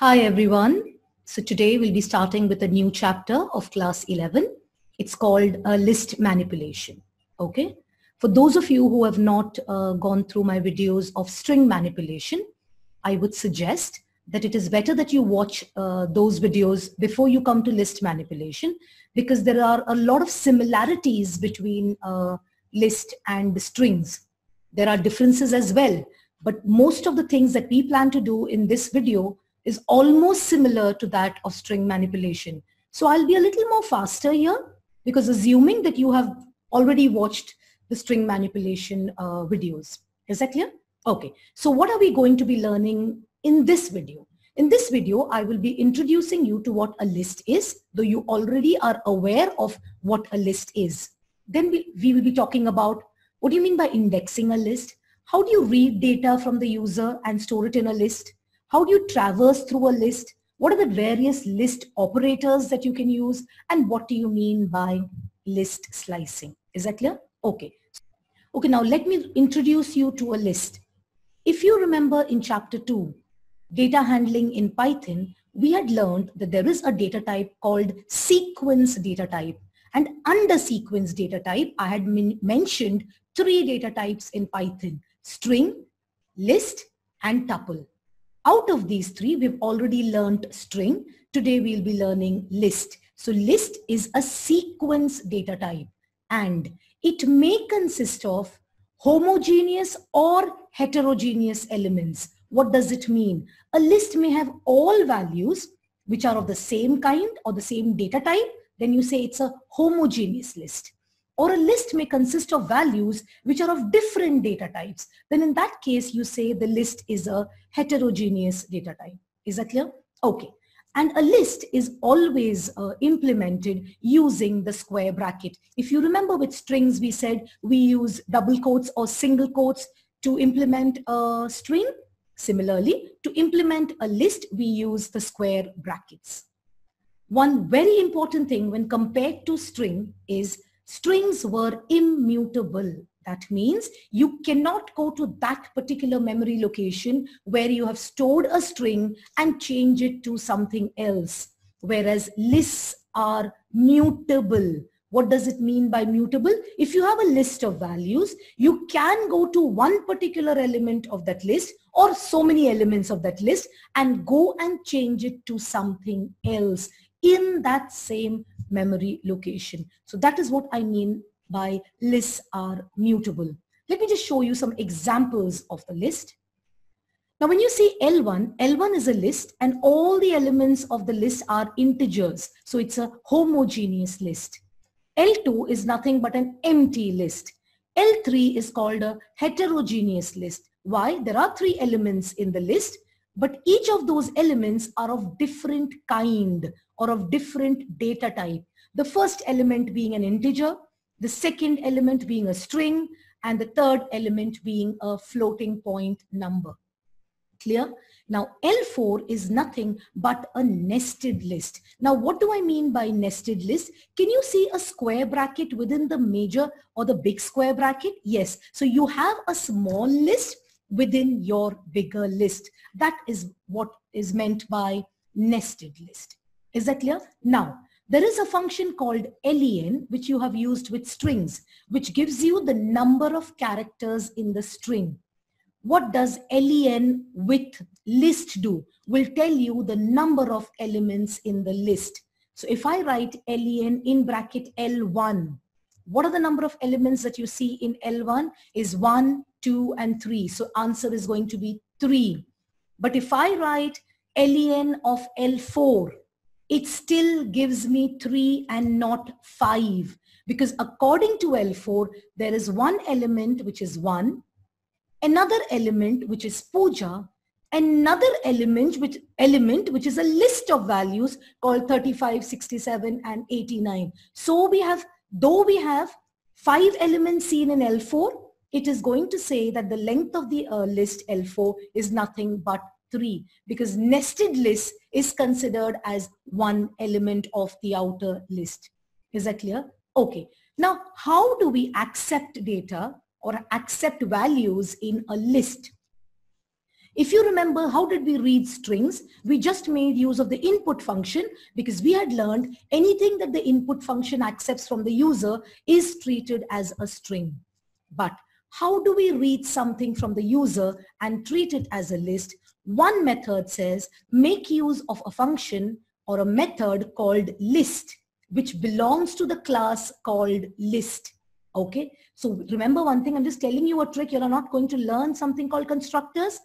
Hi everyone. So today we'll be starting with a new chapter of class 11. It's called list manipulation. Okay. For those of you who have not gone through my videos of string manipulation, I would suggest that it is better that you watch those videos before you come to list manipulation, because there are a lot of similarities between list and strings. There are differences as well, but most of the things that we plan to do in this video is almost similar to that of string manipulation. So I'll be a little more faster here, because assuming that you have already watched the string manipulation videos. Is that clear? Okay, so what are we going to be learning in this video? In this video, I will be introducing you to what a list is, though you already are aware of what a list is. Then we will be talking about what do you mean by indexing a list? How do you read data from the user and store it in a list? How do you traverse through a list? What are the various list operators that you can use? And what do you mean by list slicing? Is that clear? Okay. Okay, now let me introduce you to a list. If you remember in chapter 2, data handling in Python, we had learned that there is a data type called sequence data type. And under sequence data type, I had mentioned 3 data types in Python: string, list, and tuple. Out of these 3, we've already learned string. Today we'll be learning list. So list is a sequence data type, and it may consist of homogeneous or heterogeneous elements. What does it mean? A list may have all values which are of the same kind or the same data type. Then you say it's a homogeneous list. Or a list may consist of values which are of different data types. Then in that case, you say the list is a heterogeneous data type. Is that clear? Okay. And a list is always implemented using the square bracket. If you remember with strings, we said we use double quotes or single quotes to implement a string. Similarly, to implement a list, we use the square brackets. One very important thing when compared to string is strings were immutable. That means you cannot go to that particular memory location where you have stored a string and change it to something else. Whereas lists are mutable. What does it mean by mutable? If you have a list of values, you can go to one particular element of that list or so many elements of that list and go and change it to something else in that same memory location. So that is what I mean by lists are mutable. Let me just show you some examples of the list. Now when you see L1, L1 is a list and all the elements of the list are integers. So it's a homogeneous list. L2 is nothing but an empty list. L3 is called a heterogeneous list. Why? There are 3 elements in the list, but each of those elements are of different kind or of different data type. The first element being an integer, the second element being a string, and the third element being a floating point number. Clear? Now L4 is nothing but a nested list. Now what do I mean by nested list? Can you see a square bracket within the major or the big square bracket? Yes. So you have a small list within your bigger list. That is what is meant by nested list. Is that clear? Now, there is a function called len, which you have used with strings, which gives you the number of characters in the string. What does len with list do? Will tell you the number of elements in the list. So if I write len in bracket L1, what are the number of elements that you see in L1 is 1, 2, and 3. So answer is going to be 3. But if I write len of L4, it still gives me 3 and not 5. Because according to L4, there is one element which is 1, another element which is puja, another element which is a list of values called 35, 67, and 89. So though we have 5 elements seen in L4, it is going to say that the length of the list L4 is nothing but 3, because nested list is considered as one element of the outer list. Is that clear? Okay. Now, how do we accept data or accept values in a list? If you remember, how did we read strings? We just made use of the input function because we had learned anything that the input function accepts from the user is treated as a string. But how do we read something from the user and treat it as a list? One method says make use of a function or a method called list, which belongs to the class called list. Okay, so remember one thing, I'm just telling you a trick. You're not going to learn something called constructors.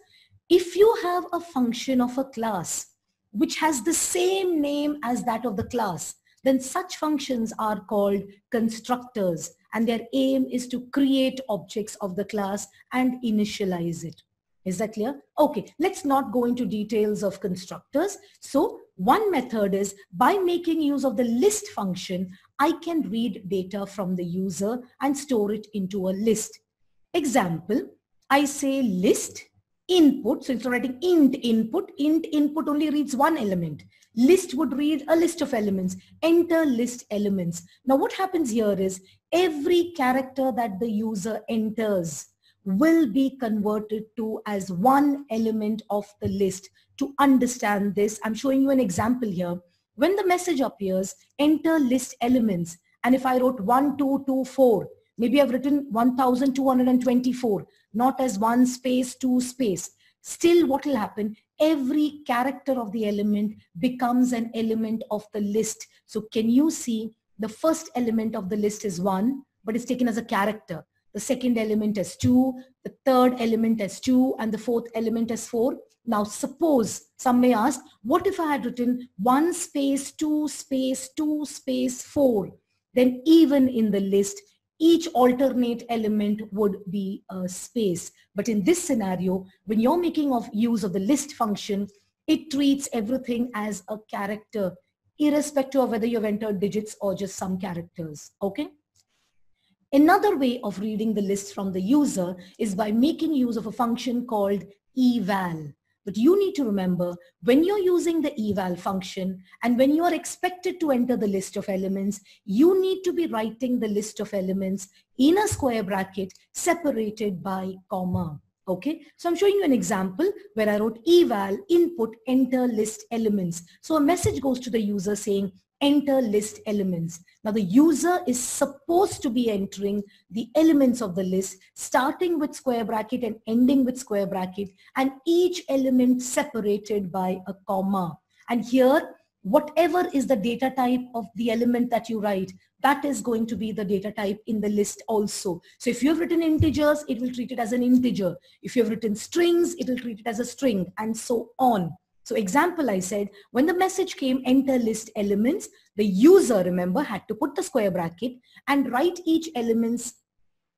If you have a function of a class which has the same name as that of the class, then such functions are called constructors, and their aim is to create objects of the class and initialize it. Is that clear? Okay, let's not go into details of constructors. So one method is by making use of the list function, I can read data from the user and store it into a list. Example, I say list input. So instead of writing int input only reads one element. List would read a list of elements. Enter list elements. Now what happens here is every character that the user enters will be converted to as one element of the list. To understand this, I'm showing you an example here. When the message appears, enter list elements. And if I wrote 1224, maybe I've written 1224, not as 1 space, 2 space. Still what will happen? Every character of the element becomes an element of the list. So can you see the first element of the list is 1, but it's taken as a character. The second element as 2, the third element as 2, and the fourth element as 4. Now suppose, some may ask, what if I had written 1 space, 2 space, 2 space, 4? Then even in the list, each alternate element would be a space. But in this scenario, when you're making use of the list function, it treats everything as a character, irrespective of whether you've entered digits or just some characters. Okay? Another way of reading the list from the user is by making use of a function called eval. But you need to remember, when you're using the eval function and when you are expected to enter the list of elements, you need to be writing the list of elements in a square bracket separated by comma. Okay, so I'm showing you an example where I wrote eval input enter list elements. So a message goes to the user saying enter list elements. Now the user is supposed to be entering the elements of the list starting with square bracket and ending with square bracket, and each element separated by a comma. And here, whatever is the data type of the element that you write, that is going to be the data type in the list also. So if you've written integers, it will treat it as an integer. If you've written strings, it will treat it as a string, and so on. So example, I said, when the message came enter list elements, the user, remember, had to put the square bracket and write each elements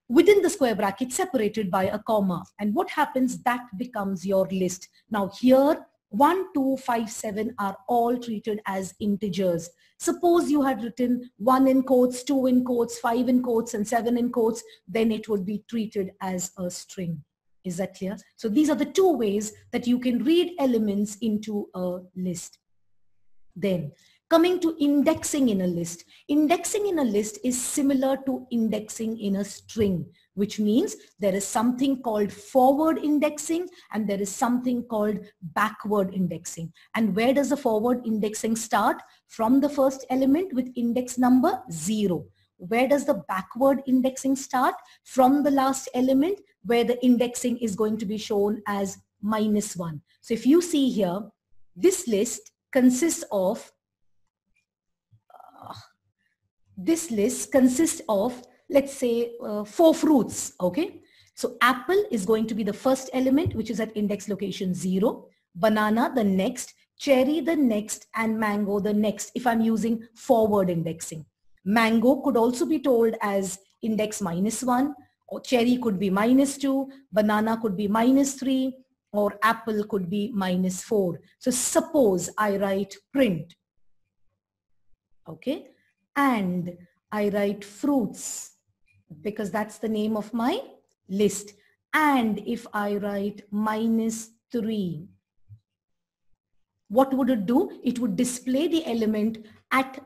within the square bracket separated by a comma. And what happens? That becomes your list. Now here, 1, 2, 5, 7 are all treated as integers. Suppose you had written 1 in quotes, 2 in quotes, 5 in quotes, and 7 in quotes, then it would be treated as a string. Is that clear? So these are the two ways that you can read elements into a list. Then coming to indexing in a list. Indexing in a list is similar to indexing in a string, which means there is something called forward indexing and there is something called backward indexing. And where does the forward indexing start? From the first element with index number 0. Where does the backward indexing start? From the last element where the indexing is going to be shown as -1. So if you see here, this list consists of, let's say 4 fruits. Okay. So apple is going to be the first element, which is at index location 0, banana the next, cherry the next, and mango the next, if I'm using forward indexing. Mango could also be told as index -1, or cherry could be -2, banana could be -3, or apple could be -4. So suppose I write print, okay, and I write fruits because that's the name of my list. And if I write -3, what would it do? It would display the element at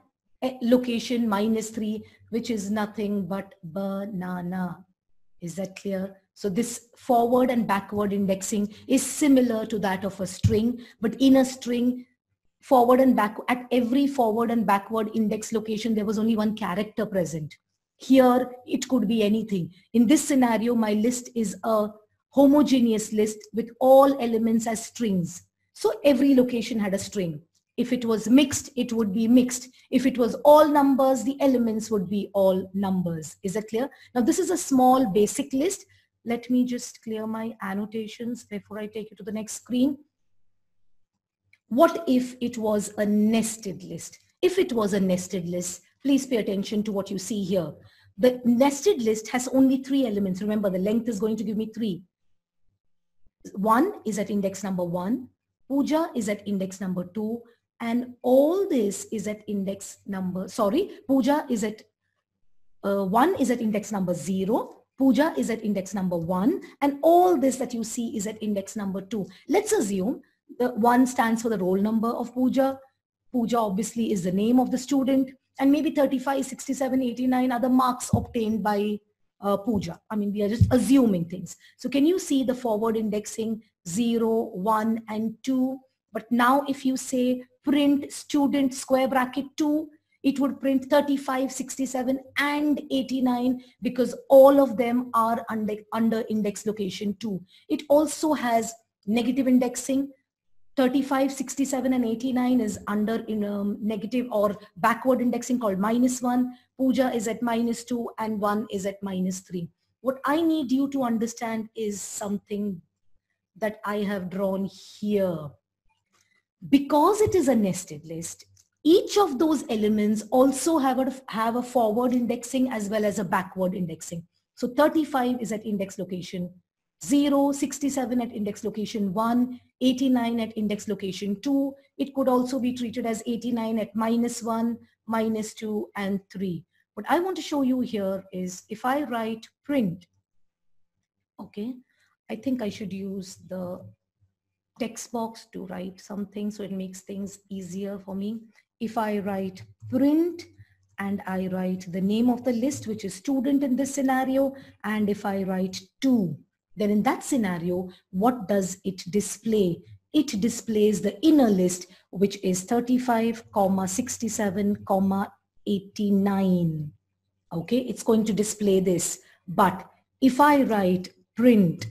location -3, which is nothing but banana. Is that clear? So this forward and backward indexing is similar to that of a string, but in a string, forward and back, at every forward and backward index location, there was only one character present. Here, it could be anything. In this scenario, my list is a homogeneous list with all elements as strings. So every location had a string. If it was mixed, it would be mixed. If it was all numbers, the elements would be all numbers. Is that clear? Now, this is a small basic list. Let me just clear my annotations before I take you to the next screen. What if it was a nested list? If it was a nested list, please pay attention to what you see here. The nested list has only 3 elements. Remember, the length is going to give me 3. 1 is at index number 1. Puja is at index number 2. And all this is at index number, Puja is at 1 is at index number 0. Puja is at index number 1. And all this that you see is at index number 2. Let's assume the 1 stands for the roll number of Puja. Puja obviously is the name of the student. And maybe 35, 67, 89 are the marks obtained by Puja. I mean, we are just assuming things. So can you see the forward indexing 0, 1, and 2? But now if you say print student square bracket 2, it would print 35, 67, and 89 because all of them are under index location 2. It also has negative indexing. 35, 67, and 89 is under negative or backward indexing called -1. Puja is at -2 and 1 is at -3. What I need you to understand is something that I have drawn here. Because it is a nested list, each of those elements also have a forward indexing as well as a backward indexing. So 35 is at index location 0, 67 at index location 1, 89 at index location 2. It could also be treated as 89 at -1, -2, and 3. What I want to show you here is if I write print, okay, I think I should use the text box to write something so it makes things easier for me. If I write print and I write the name of the list, which is student in this scenario, and if I write 2, then in that scenario, what does it display? It displays the inner list, which is 35, 67, 89. Okay, it's going to display this. But if I write print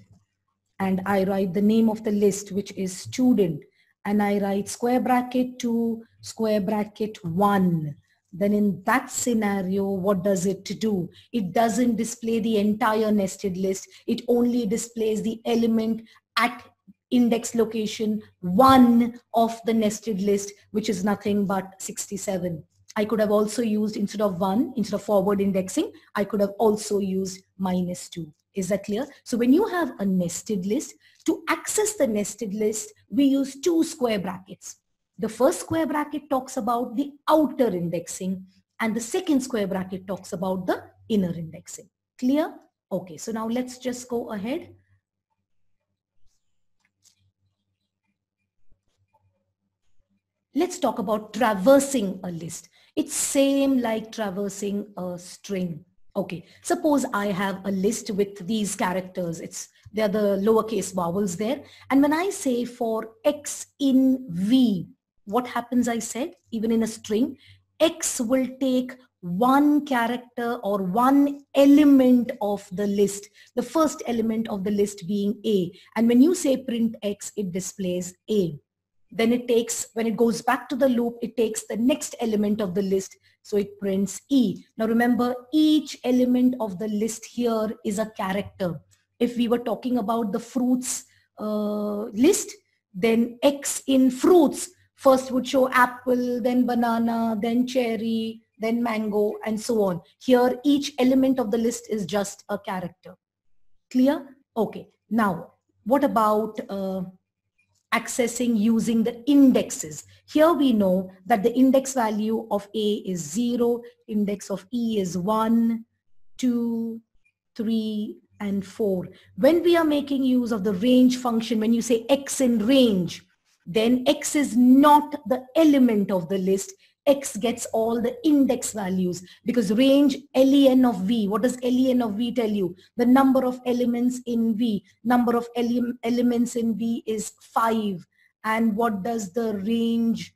and I write the name of the list, which is student, and I write square bracket 2, square bracket 1, then in that scenario, what does it do? It doesn't display the entire nested list. It only displays the element at index location 1 of the nested list, which is nothing but 67. I could have also used, instead of 1, instead of forward indexing, I could have also used -2. Is that clear? So when you have a nested list, to access the nested list, we use 2 square brackets. The first square bracket talks about the outer indexing and the second square bracket talks about the inner indexing. Clear? Okay, so now let's just go ahead. Let's talk about traversing a list. It's same like traversing a string. Okay, suppose I have a list with these characters. They're the lowercase vowels there. And when I say for X in V, what happens, I said, even in a string, X will take one character or one element of the list, the first element of the list being A. And when you say print X, it displays A. Then it takes, when it goes back to the loop, it takes the next element of the list. So it prints E. Now remember, each element of the list here is a character. If we were talking about the fruits list, then X in fruits first would show apple, then banana, then cherry, then mango, and so on. Here, each element of the list is just a character. Clear? Okay. Now, what about accessing using the indexes? Here we know that the index value of A is 0, index of E is 1, 2, 3, and 4. When we are making use of the range function, when you say X in range, then X is not the element of the list. X gets all the index values, because range len of V, what does len of V tell you? The number of elements in V. Number of elements in V is 5. And what does the range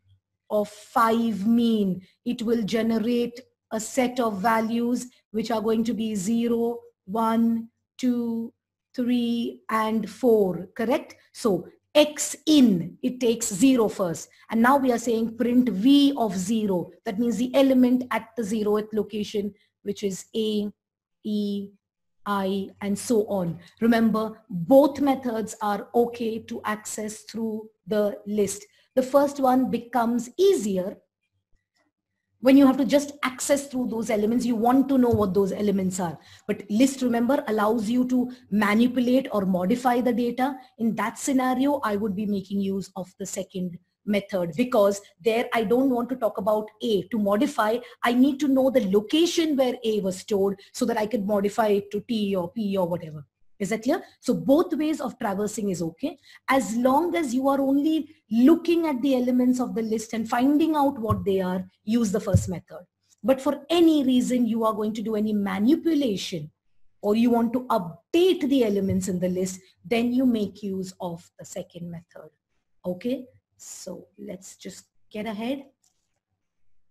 of 5 mean? It will generate a set of values which are going to be 0, 1, 2, 3, and 4, correct? So X in, it takes 0 first. And now we are saying print V of 0. That means the element at the 0th location, which is A, E, I, and so on. Remember, both methods are okay to access through the list. The first one becomes easier when you have to just access through those elements. You want to know what those elements are. But list, remember, allows you to manipulate or modify the data. In that scenario, I would be making use of the second method, because there I don't want to talk about A. To modify, I need to know the location where A was stored so that I could modify it to T or P or whatever. Is that clear? So both ways of traversing is okay, as long as you are only looking at the elements of the list and finding out what they are. Use the first method. But for any reason you are going to do any manipulation, or you want to update the elements in the list, then you make use of the second method. Okay, so let's just get ahead.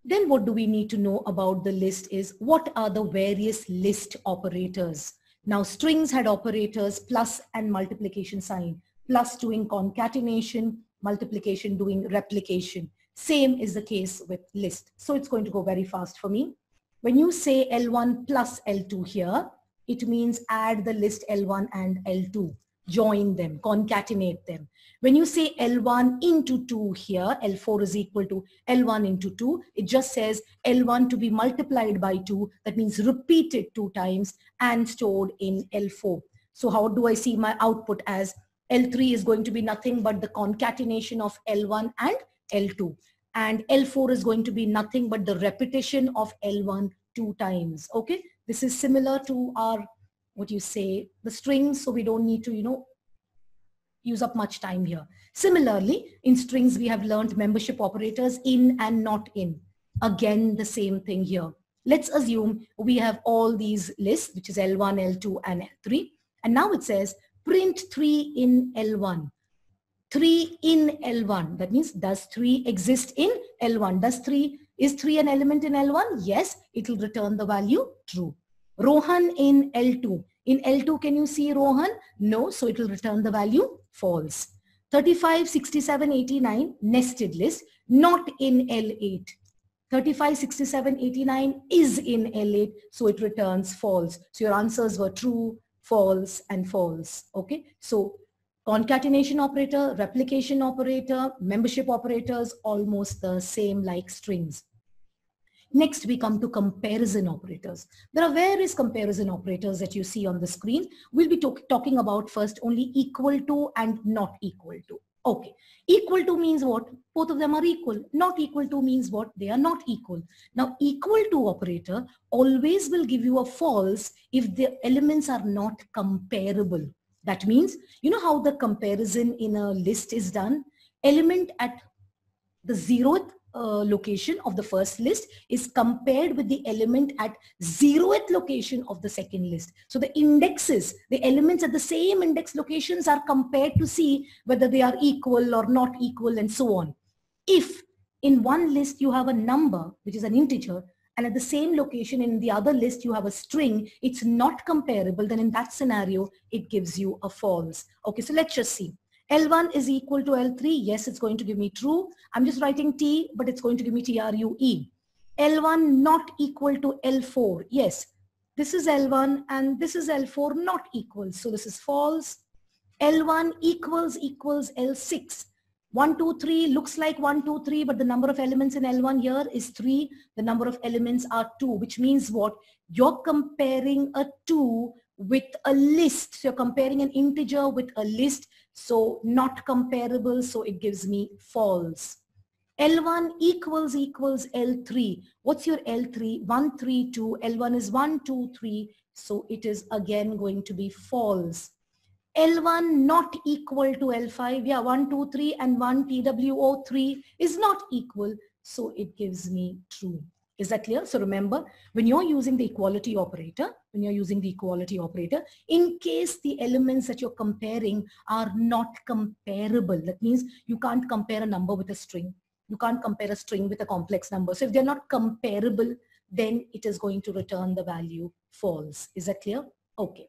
Then what do we need to know about the list is, what are the various list operators? Now strings had operators plus and multiplication sign, plus doing concatenation, multiplication doing replication. Same is the case with list. So it's going to go very fast for me. When you say L1 plus L2 here, it means add the list L1 and L2, join them, concatenate them. When you say L1 into 2 here, L4 is equal to L1 into 2, it just says L1 to be multiplied by 2, that means repeated 2 times and stored in L4. So how do I see my output as? L3 is going to be nothing but the concatenation of L1 and L2. And L4 is going to be nothing but the repetition of L1 2 times. Okay, this is similar to our, what you say, the strings, so we don't need to, use up much time here. Similarly, in strings, we have learned membership operators in and not in. Again, the same thing here. Let's assume we have all these lists, which is L1, L2, and L3. And now it says print 3 in L1. 3 in L1. That means, does 3 exist in L1? Is 3 an element in L1? Yes, it will return the value true. Rohan in L2. In L2, can you see Rohan? No, so it will return the value false. 35, 67, 89, nested list, not in L8. 35, 67, 89 is in L8, so it returns false. So your answers were true, false, and false. Okay, so concatenation operator, replication operator, membership operators, almost the same like strings. Next, we come to comparison operators. There are various comparison operators that you see on the screen. We'll be talking about first only equal to and not equal to. Okay, equal to means what? Both of them are equal. Not equal to means what? They are not equal. Now, equal to operator always will give you a false if the elements are not comparable. That means, you know how the comparison in a list is done? Element at the 0th location of the first list is compared with the element at 0th location of the second list. So the indexes, the elements at the same index locations are compared to see whether they are equal or not equal and so on. If in one list you have a number, which is an integer, and at the same location in the other list you have a string, it's not comparable, then in that scenario, it gives you a false. Okay, so let's just see. L1 is equal to L3. Yes, it's going to give me true. I'm just writing T, but it's going to give me TRUE. L1 not equal to L4. Yes, this is L1 and this is L4 not equal. So this is false. L1 equals L6. 1, 2, 3 looks like 1, 2, 3, but the number of elements in L1 here is 3. The number of elements are 2, which means what? You're comparing a 2 with a list. So you're comparing an integer with a list. So not comparable, so it gives me false. L1 equals L3. What's your L3? 1, 3, 2. L1 is 1, 2, 3. So it is again going to be false. L1 not equal to L5. Yeah, 1, 2, 3 and 1 TWO3 is not equal. so it gives me true. Is that clear? So remember, when you're using the equality operator, in case the elements that you're comparing are not comparable, that means you can't compare a number with a string. You can't compare a string with a complex number. So if they're not comparable, then it is going to return the value false. Is that clear? Okay.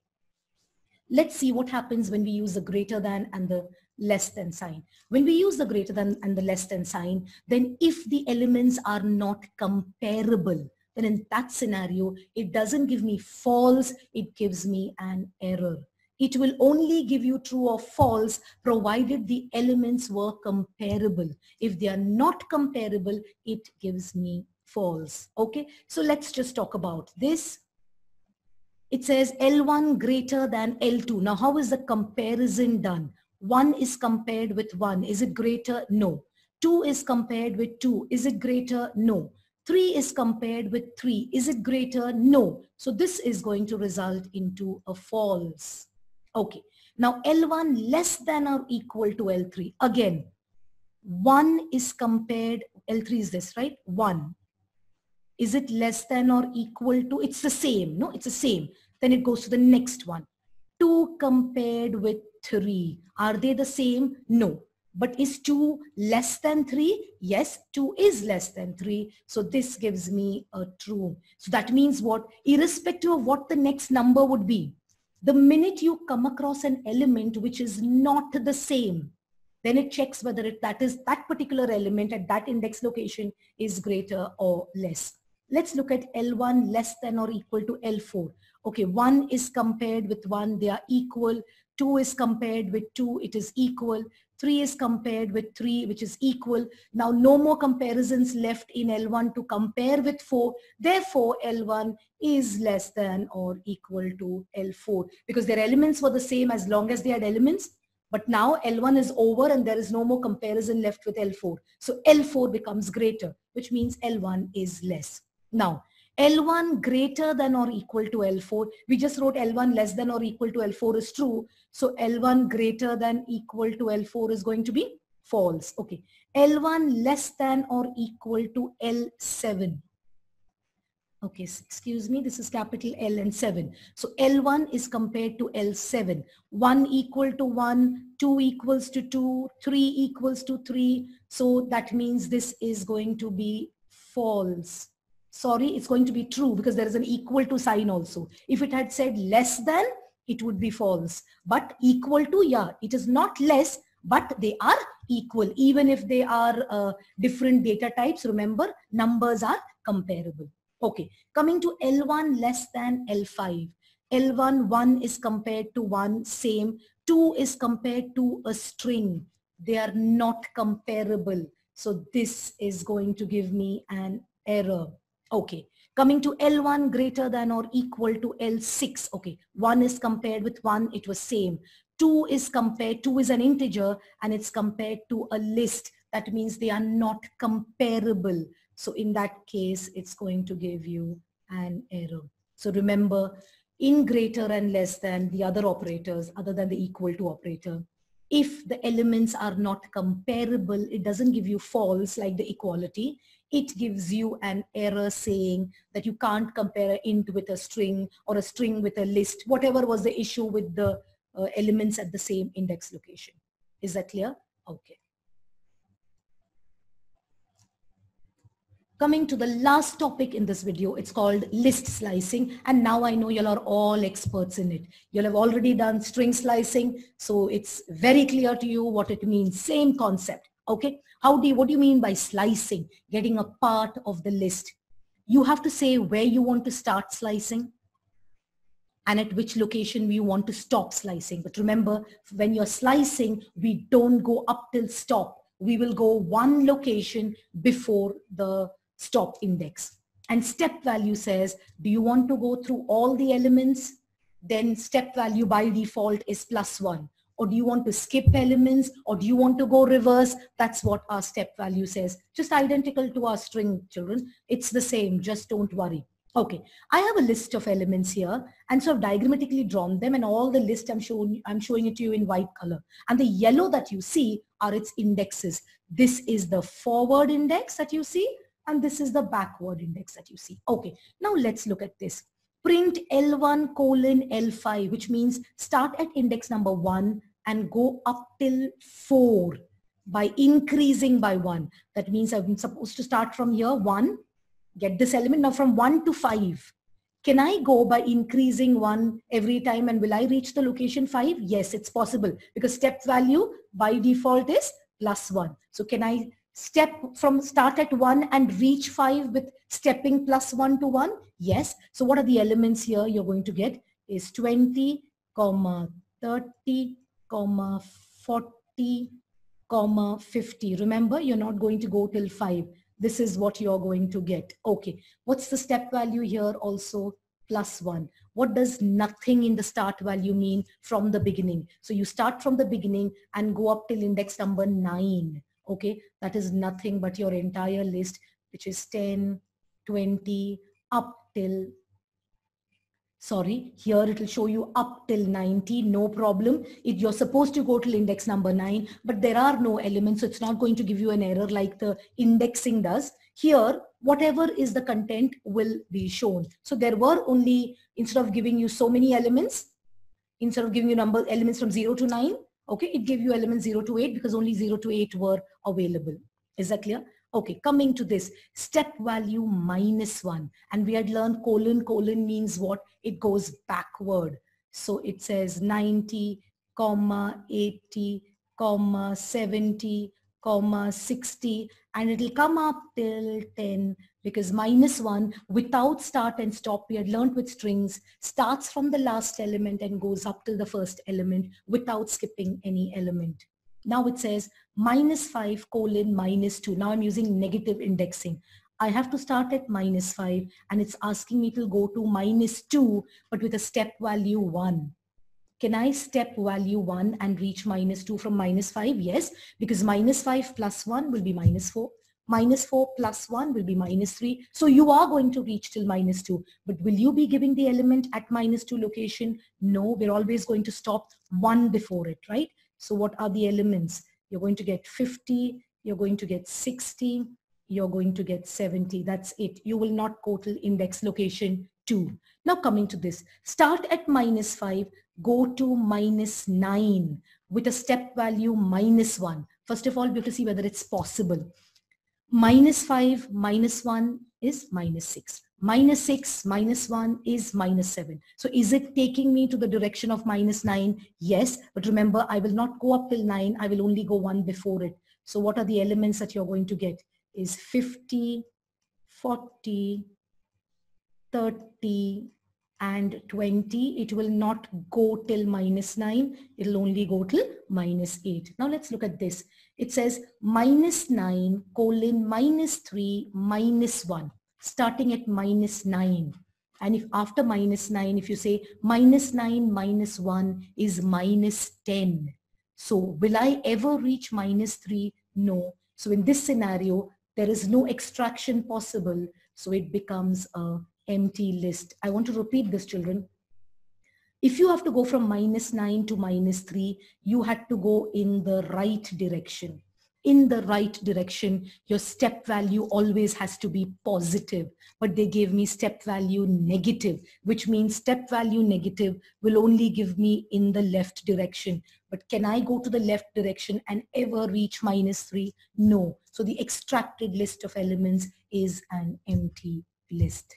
Let's see what happens when we use the greater than and the less than sign. When we use the greater than and the less than sign, then if the elements are not comparable, then in that scenario, it doesn't give me false, it gives me an error. It will only give you true or false provided the elements were comparable. If they are not comparable, it gives me false. Okay, so let's just talk about this. It says L1 greater than L2. Now, how is the comparison done? 1 is compared with 1. Is it greater? No. 2 is compared with 2. Is it greater? No. 3 is compared with 3. Is it greater? No. So this is going to result into a false. Okay. Now, L1 less than or equal to L3. Again, 1 is compared, L3 is this, right? 1. Is it less than or equal to? It's the same. No, it's the same. Then it goes to the next one. 2 compared with 3. Are they the same? No. But is 2 less than 3? Yes, 2 is less than 3. So this gives me a true. So that means what? Irrespective of what the next number would be, the minute you come across an element which is not the same, then it checks whether that particular element at that index location is greater or less. Let's look at L1 less than or equal to L4. Okay, 1 is compared with 1, they are equal. 2 is compared with 2, it is equal. 3 is compared with 3, which is equal. Now, no more comparisons left in L1 to compare with 4. Therefore, L1 is less than or equal to L4 because their elements were the same as long as they had elements. But now L1 is over and there is no more comparison left with L4. So L4 becomes greater, which means L1 is less. Now, L1 greater than or equal to L4. We just wrote L1 less than or equal to L4 is true. So L1 greater than equal to L4 is going to be false. Okay. L1 less than or equal to L7. Okay, excuse me, this is capital L and 7. So L1 is compared to L7. 1 equal to 1, 2 equals to 2, 3 equals to 3. So that means this is going to be false. Sorry, it's going to be true because there is an equal to sign also. If it had said less than, it would be false. But equal to, yeah, it is not less, but they are equal. Even if they are different data types, remember, numbers are comparable. Okay, coming to L1 less than L5. L1, 1 is compared to 1, same. 2 is compared to a string. They are not comparable. So this is going to give me an error. Okay, coming to L1 greater than or equal to L6. Okay, 1 is compared with 1, it was same. 2 is compared, 2 is an integer and it's compared to a list. That means they are not comparable. So in that case, it's going to give you an error. So remember, in greater and less than the other operators, other than the equal to operator, if the elements are not comparable, it doesn't give you false like the equality. It gives you an error saying that you can't compare an int with a string or a string with a list, whatever was the issue with the elements at the same index location. Is that clear? Okay. Coming to the last topic in this video, it's called list slicing. And now I know you all are all experts in it. You'll have already done string slicing. So it's very clear to you what it means. Same concept. Okay. What do you mean by slicing? Getting a part of the list. You have to say where you want to start slicing and at which location you want to stop slicing. But remember, when you're slicing, we don't go up till stop. We will go one location before the stop index. And step value says, do you want to go through all the elements? Then step value by default is +1. Or do you want to skip elements? Or do you want to go reverse? That's what our step value says. Just identical to our string, children. It's the same, just don't worry. Okay, I have a list of elements here, and so I've diagrammatically drawn them, and all the list I'm showing it to you in white color. And the yellow that you see are its indexes. This is the forward index that you see, and this is the backward index that you see. Okay, now let's look at this. Print L1 colon L5, which means start at index number 1 and go up till 4 by increasing by 1. That means I'm supposed to start from here 1, get this element. Now from 1 to 5. Can I go by increasing 1 every time and will I reach the location 5? Yes, it's possible because step value by default is +1. So can I start at 1 and reach 5 with stepping +1 to 1? Yes. So what are the elements here you're going to get is 20, 30, 40, 50. Remember, you're not going to go till 5. This is what you're going to get. Okay. What's the step value here also? +1. What does nothing in the start value mean? From the beginning. So you start from the beginning and go up till index number 9. Okay. That is nothing but your entire list, which is 10, 20, up till, sorry, here it will show you up till 90, no problem. You're supposed to go till index number 9, but there are no elements, so it's not going to give you an error like the indexing does. Here, whatever is the content will be shown. So there were only, instead of giving you so many elements, instead of giving you elements from 0 to 9, okay, it gave you elements 0 to 8 because only 0 to 8 were available. Is that clear? Okay, coming to this, step value -1. And we had learned colon means what? It goes backward. So it says 90, 80, 70, 60, and it'll come up till 10 because -1 without start and stop, we had learned with strings, starts from the last element and goes up till the first element without skipping any element. Now it says -5 colon -2. Now I'm using negative indexing. I have to start at -5 and it's asking me to go to -2, but with a step value 1. Can I step value 1 and reach -2 from -5? Yes, because -5 plus 1 will be -4. -4 plus 1 will be -3. So you are going to reach till -2. But will you be giving the element at -2 location? No, we're always going to stop 1 before it, right? So what are the elements? You're going to get 50, you're going to get 60, you're going to get 70. That's it. You will not go till index location 2. Now coming to this, start at -5, go to -9 with a step value -1. First of all, we have to see whether it's possible. -5 -1 is -6. -6 -1 is -7. So is it taking me to the direction of -9? Yes, but remember, I will not go up till 9. I will only go 1 before it. So what are the elements that you're going to get is 50, 40, 30, and 20. It will not go till -9. It'll only go till -8. Now let's look at this. It says -9 colon -3 -1. Starting at -9. And if after -9, if you say -9 -1 is -10. So will I ever reach -3? No. So in this scenario, there is no extraction possible. So it becomes a empty list. I want to repeat this, children. If you have to go from -9 to -3, you had to go in the right direction. In the right direction, your step value always has to be positive, but they gave me step value negative, which means step value negative will only give me in the left direction. But can I go to the left direction and ever reach -3? No. So the extracted list of elements is an empty list.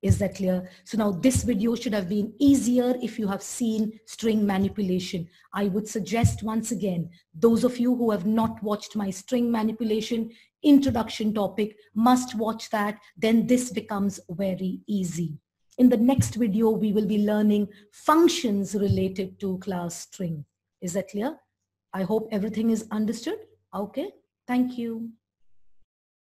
Is that clear? So now this video should have been easier if you have seen string manipulation. I would suggest once again, those of you who have not watched my string manipulation introduction topic must watch that. Then this becomes very easy. In the next video, we will be learning functions related to class string. Is that clear? I hope everything is understood. Okay. Thank you.